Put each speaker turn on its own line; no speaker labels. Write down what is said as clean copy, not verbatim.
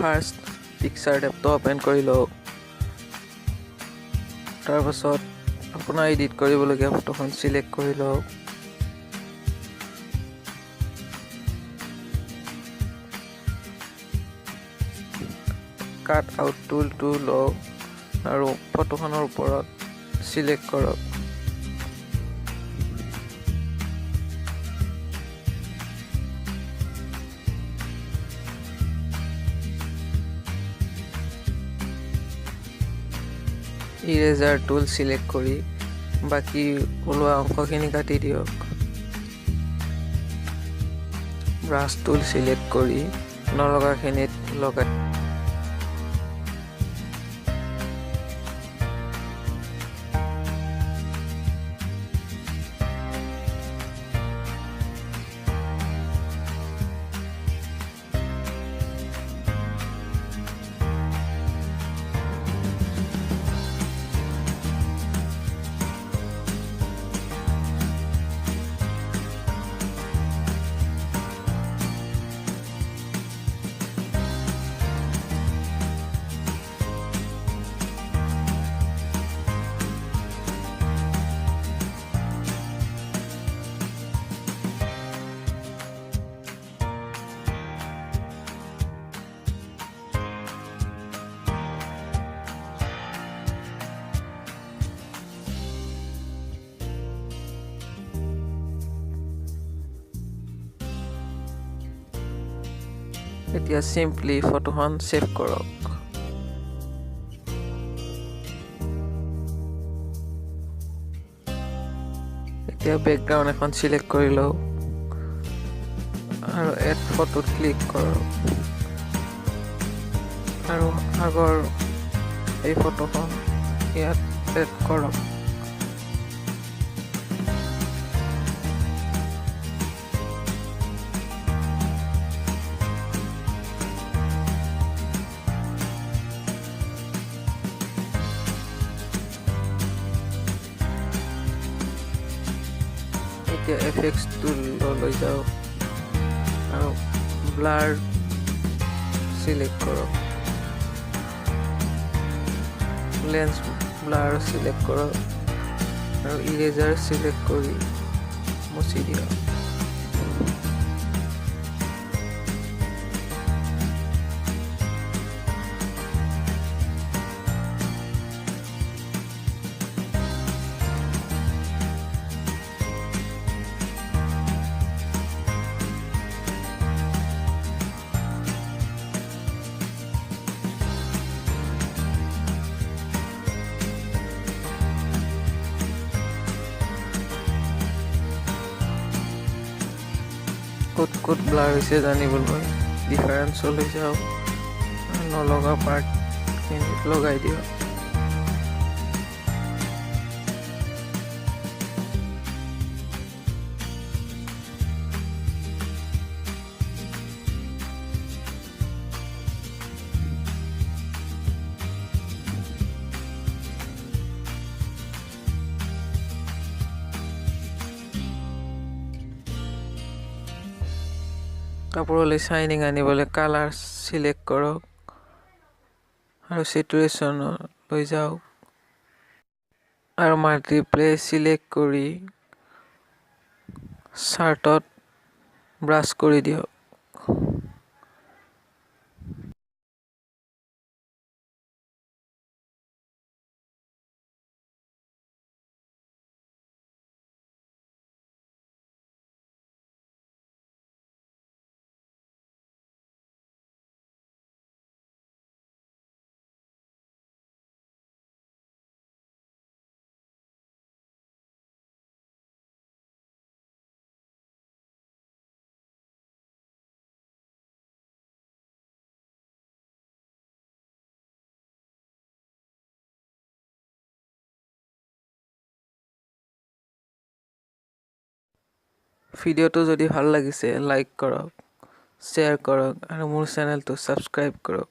First picture টেবটো open কৰি লওক। তাৰপাছত আপোনাৰ এডিট কৰিবলগীয়া ফটোখন চিলেক্ট কৰি লওক। কাট আউট টুলটো লওক আৰু ফটোখনৰ ওপৰত চিলেক্ট কৰক। ইৰেজাৰ টুল চিলেক্ট কৰি বাকী ওলোৱা অংশখিনি কাটি দিয়ক। ব্ৰাছ টুল চিলেক্ট কৰি নলগাখিনিত লগাই এতিয়া চিম্পলি ফটোখন ছেভ কৰক। এতিয়া বেকগ্ৰাউণ্ড এখন চিলেক্ট কৰি লওক আৰু এড ফটোত ক্লিক কৰক আৰু আগৰ এই ফটোখন ইয়াত এড কৰক। এতিয়া এফেক্টছ টুললৈ যাওক আৰু ব্লাৰ চিলেক্ট কৰক। লেন্স ব্লাৰ চিলেক্ট কৰক আৰু ইৰেজাৰ চিলেক্ট কৰি মুচি দিয়ক। ক'ত ব্লাৰ হৈছে জানিবলৈ ডিফাৰেঞ্চলৈ যাওক, নলগা পাৰ্টখিনিত লগাই দিয়ক। কাপোৰলৈ শ্বাইনিং আনিবলৈ কালাৰ চিলেক্ট কৰক আৰু চেচুৰেশ্যনলৈ যাওক আৰু মাল্টিপ্লে চিলেক্ট কৰি চাৰ্টত ব্ৰাছ কৰি দিয়ক। ভিডিঅ'টো যদি ভাল লাগিছে লাইক কৰক, শ্বেয়াৰ কৰক আৰু মোৰ চেনেলটো ছাবস্ক্ৰাইব কৰক।